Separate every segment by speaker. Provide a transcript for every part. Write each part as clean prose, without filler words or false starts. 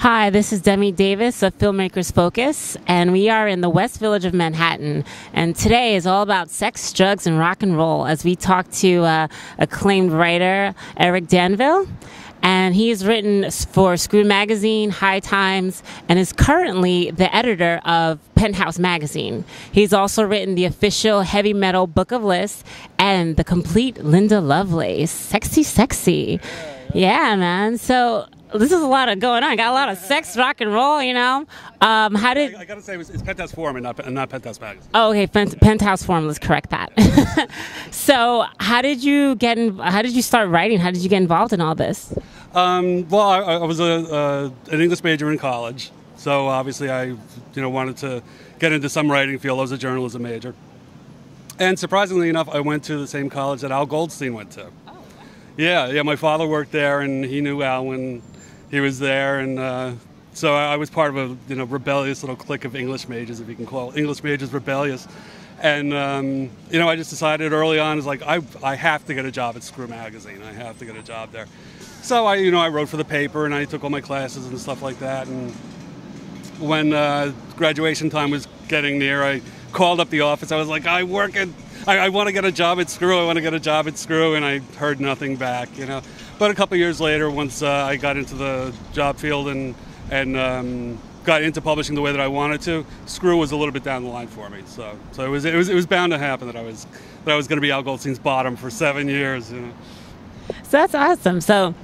Speaker 1: Hi, this is Demi Davis of Filmmakers Focus, and we are in the West Village of Manhattan. And today is all about sex, drugs, and rock and roll as we talk to acclaimed writer Eric Danville. And he has written for Screw Magazine, High Times, and is currently the editor of Penthouse Magazine. He's also written the official heavy metal book of lists and the complete Linda Lovelace. Sexy, sexy. Yeah, man. So this is a lot of going on. Got a lot of sex, rock and roll, you know. I
Speaker 2: gotta say, it's Penthouse Forum and not Penthouse Magazine.
Speaker 1: Oh, okay. Penthouse Forum. Let's correct that. So, how did you start writing? How did you get involved in all this?
Speaker 2: Well, I was an English major in college, so obviously I, wanted to get into some writing field. I was a journalism major, and surprisingly enough, I went to the same college that Al Goldstein went to. Oh. Yeah. My father worked there, and he knew Al when he was there, and so I was part of a rebellious little clique of English majors, if you can call English majors rebellious. And I just decided early on, is like I have to get a job at Screw Magazine. I have to get a job there. So I wrote for the paper, and I took all my classes and stuff like that. And when graduation time was getting near, I called up the office. I was like, I want to get a job at Screw. I want to get a job at Screw, and I heard nothing back. But a couple of years later, once I got into the job field and got into publishing the way that I wanted to, Screw was a little bit down the line for me. So it was bound to happen that I was going to be Al Goldstein's bottom for 7 years.
Speaker 1: So that's awesome. So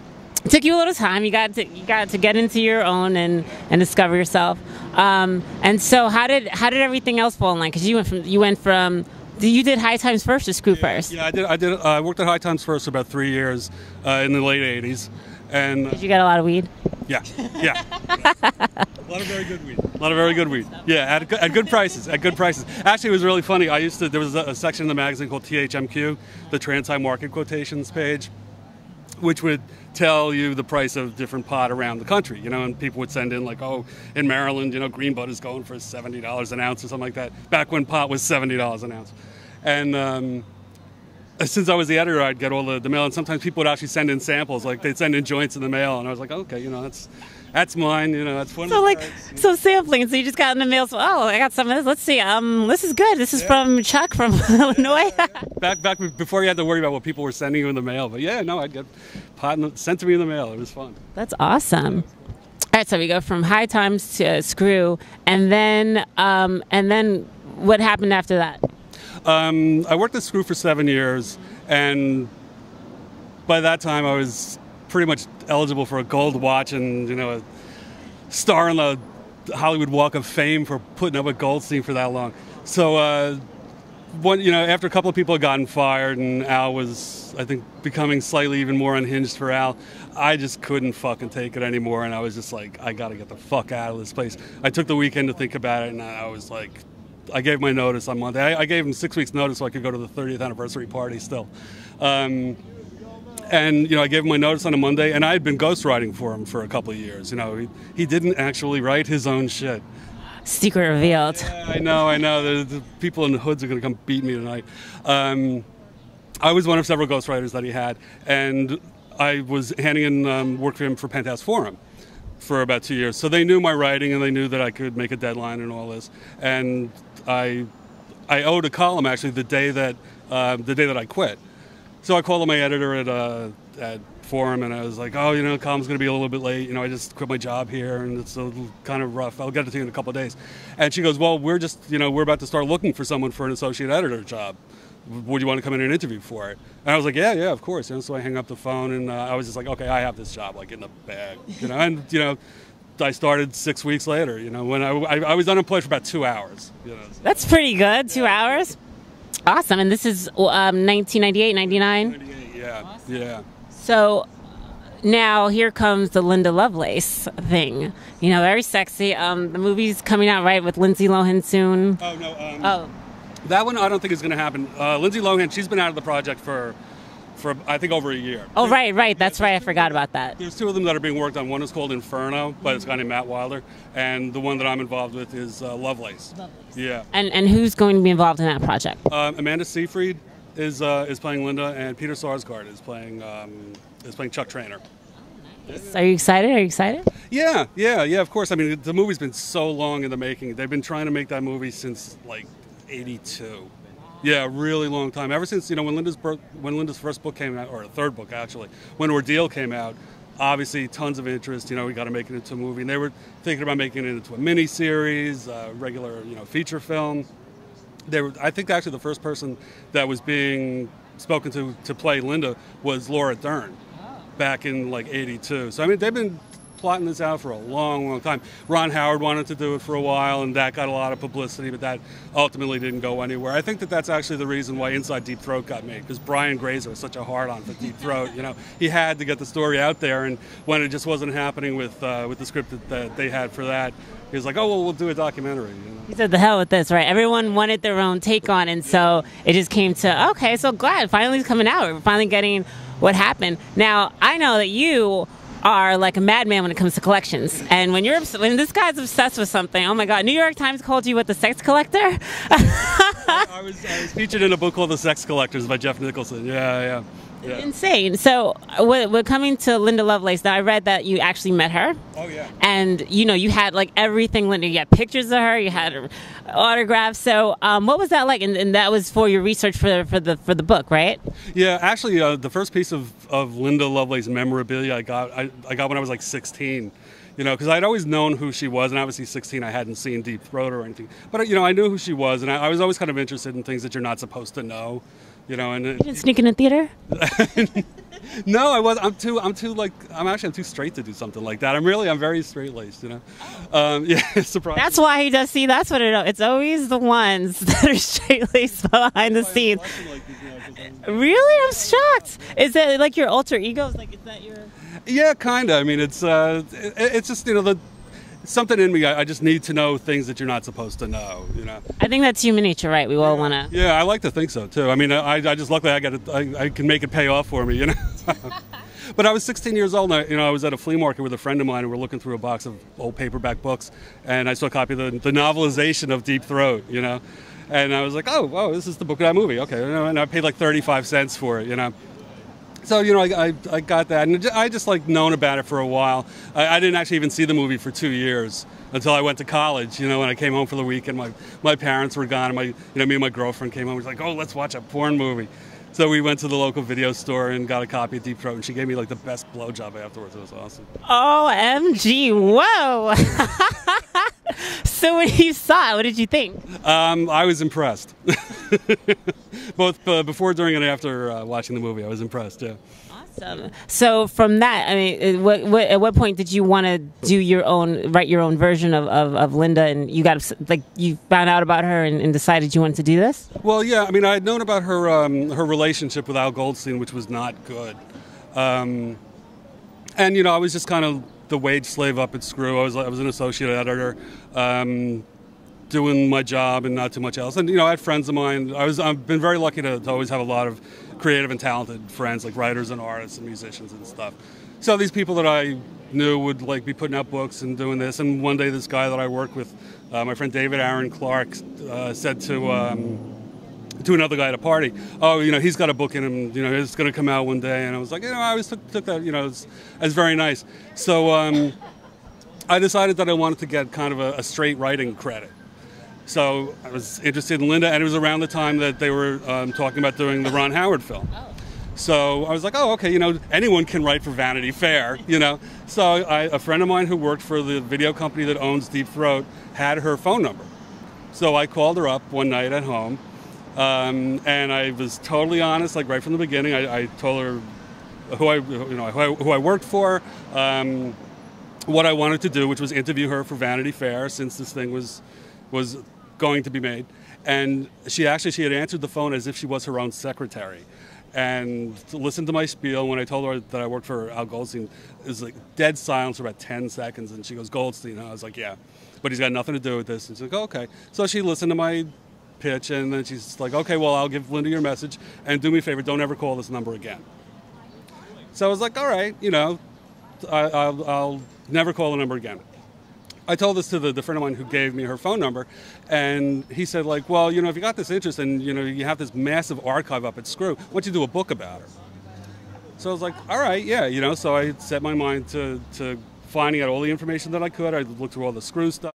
Speaker 1: it took you a little time. You got to get into your own and discover yourself. And so how did everything else fall in line? Because you did High Times first or Screw first?
Speaker 2: Yeah, I did. I worked at High Times first for about 3 years in the late '80s. And
Speaker 1: did you get a lot of weed?
Speaker 2: Yeah. A lot of very good weed. Yeah, at good prices. Actually, it was really funny. There was a section in the magazine called THMQ, the Trans High Market Quotations page, which would tell you the price of different pot around the country, and people would send in like, oh, in Maryland, green bud is going for $70 an ounce or something like that, back when pot was $70 an ounce. And since I was the editor, I'd get all the mail, and sometimes people would actually send in samples, like they'd send in joints in the mail, and I was like, okay, that's mine, that's one.
Speaker 1: So so sampling. So you just got in the mail. So I got some of this. Let's see. This is good. This is from Chuck from Illinois.
Speaker 2: Back before you had to worry about what people were sending you in the mail. But I'd get pot sent to me in the mail. It was fun.
Speaker 1: That's awesome. All right, so we go from High Times to Screw, and then what happened after that?
Speaker 2: I worked at Screw for 7 years, and by that time I was pretty much eligible for a gold watch and a star on the Hollywood Walk of Fame for putting up with Goldstein for that long. So after a couple of people had gotten fired and Al was, I think, becoming slightly even more unhinged for Al, I just couldn't fucking take it anymore, and I was just like, I gotta get the fuck out of this place. I took the weekend to think about it, and I was like, I gave my notice on Monday. I gave him 6 weeks notice so I could go to the 30th anniversary party still. And I gave him my notice on a Monday, and I had been ghostwriting for him for a couple of years. He didn't actually write his own shit.
Speaker 1: Secret revealed.
Speaker 2: Yeah, I know. The people in the hoods are going to come beat me tonight. I was one of several ghostwriters that he had, and I was handing in work for him for Penthouse Forum for about 2 years. So they knew my writing, and they knew that I could make a deadline and all this. And I owed a column actually the day that I quit. So I called my editor at Forum, and I was like, oh, column's going to be a little bit late. I just quit my job here, and it's a little kind of rough. I'll get it to you in a couple of days. And she goes, well, we're about to start looking for someone for an associate editor job. Would you want to come in and interview for it? And I was like, yeah, of course. So I hang up the phone, and I was just like, okay, I have this job, like, in the bag. And, I started 6 weeks later, when I was unemployed for about 2 hours.
Speaker 1: That's pretty good, 2 hours. Awesome. And this is 1998, 99?
Speaker 2: 98, yeah. Awesome. Yeah.
Speaker 1: So now here comes the Linda Lovelace thing. Very sexy. The movie's coming out, right, with Lindsay Lohan soon?
Speaker 2: Oh, no. That one I don't think is going to happen. Lindsay Lohan, she's been out of the project for I think over a year.
Speaker 1: Oh, right. That's right. I forgot about that.
Speaker 2: There's two of them that are being worked on. One is called Inferno, by this guy named Matt Wilder, and the one that I'm involved with is Lovelace. Yeah.
Speaker 1: And who's going to be involved in that project?
Speaker 2: Amanda Seyfried is playing Linda, and Peter Sarsgaard is playing Chuck Traynor.
Speaker 1: Are you excited? Are you excited?
Speaker 2: Yeah, of course. I mean, the movie's been so long in the making. They've been trying to make that movie since, like, 82. Yeah, really long time. Ever since, when Linda's first book came out, or third book, actually, when Ordeal came out, obviously tons of interest. We got to make it into a movie. And they were thinking about making it into a mini-series, regular, feature film. I think, actually, the first person that was being spoken to play Linda was Laura Dern. Back in like 82. So I mean, they've been plotting this out for a long time. Ron Howard wanted to do it for a while, and that got a lot of publicity, but that ultimately didn't go anywhere. I think that's actually the reason why Inside Deep Throat got made, because Brian Grazer was such a hard-on for Deep Throat. He had to get the story out there, and when it just wasn't happening with the script that they had for that, he was like, oh, well, we'll do a documentary.
Speaker 1: He said, the hell with this, right? Everyone wanted their own take on it, and so it just came to, okay, so glad, finally it's coming out. We're finally getting what happened. Now, I know that you are like a madman when it comes to collections. And when this guy's obsessed with something, oh my God, New York Times called you what, the sex collector?
Speaker 2: I was featured in a book called The Sex Collectors by Jeff Nicholson. Yeah.
Speaker 1: Insane. So we're coming to Linda Lovelace. Now, I read that you actually met her.
Speaker 2: Oh, yeah.
Speaker 1: And, you had like everything Linda. You had pictures of her. You had her autographs. So what was that like? And that was for your research for the book, right?
Speaker 2: Yeah, actually, the first piece of Linda Lovelace memorabilia I got when I was like 16. Because I'd always known who she was, and obviously 16 I hadn't seen Deep Throat or anything. But, I knew who she was, and I was always kind of interested in things that you're not supposed to know. And
Speaker 1: you didn't sneak in a theater?
Speaker 2: No, I was. I'm too straight to do something like that. I'm very straight-laced, Yeah, surprising.
Speaker 1: That's why he does. See, that's what it's always the ones that are straight-laced behind the scenes. Really? I'm shocked. Is it like your alter egos? Like, is that your...
Speaker 2: Yeah, kind of. I mean, it's just, something in me. I just need to know things that you're not supposed to know.
Speaker 1: I think that's human nature, right? We all want to.
Speaker 2: Yeah, I like to think so too. I mean, I just luckily I can make it pay off for me. But I was 16 years old. And I was at a flea market with a friend of mine, and we're looking through a box of old paperback books, and I saw a copy of the novelization of Deep Throat. And I was like, oh, this is the book of that movie. Okay, and I paid like 35 cents for it. So, I got that, and I just, known about it for a while. I didn't actually even see the movie for 2 years until I went to college, when I came home for the weekend. My parents were gone, and me and my girlfriend came home. We were like, oh, let's watch a porn movie. So we went to the local video store and got a copy of Deep Throat, and she gave me, the best blowjob afterwards. It was awesome.
Speaker 1: OMG, whoa! So when you saw it, what did you think?
Speaker 2: I was impressed. Both before, during, and after watching the movie, I was impressed. Yeah.
Speaker 1: Awesome. So from that, I mean, at what point did you want to write your own version of Linda, and you found out about her and decided you wanted to do this?
Speaker 2: Well, yeah. I mean, I had known about her her relationship with Al Goldstein, which was not good, and I was just kind of the wage slave up at Screw. I was an associate editor, doing my job and not too much else. And I had friends of mine. I've been very lucky to always have a lot of creative and talented friends, like writers and artists and musicians and stuff. So these people that I knew would be putting out books and doing this. And one day, this guy that I work with, my friend David Aaron Clark, said to another guy at a party, oh, he's got a book in him, it's going to come out one day. And I was like, I always took that, as very nice. So I decided that I wanted to get kind of a straight writing credit. So I was interested in Linda, and it was around the time that they were talking about doing the Ron Howard film. So I was like, oh, okay, anyone can write for Vanity Fair, So a friend of mine who worked for the video company that owns Deep Throat had her phone number. So I called her up one night at home, and I was totally honest, right from the beginning. I told her who I worked for, what I wanted to do, which was interview her for Vanity Fair, since this thing was going to be made. And she had answered the phone as if she was her own secretary, and listened to my spiel. When I told her that I worked for Al Goldstein, it was dead silence for about 10 seconds, and she goes, Goldstein? And I was like, yeah, but he's got nothing to do with this. And she's like, oh, okay. So she listened to my pitch, and then she's like, okay, well, I'll give Linda your message, and do me a favor, don't ever call this number again. So I was like, all right, I'll never call the number again. I told this to the friend of mine who gave me her phone number, and he said, well, if you got this interest and, you have this massive archive up at Screw, why don't you do a book about her? So I was like, all right, yeah, you know. So I set my mind to finding out all the information that I could. I looked through all the screw stuff.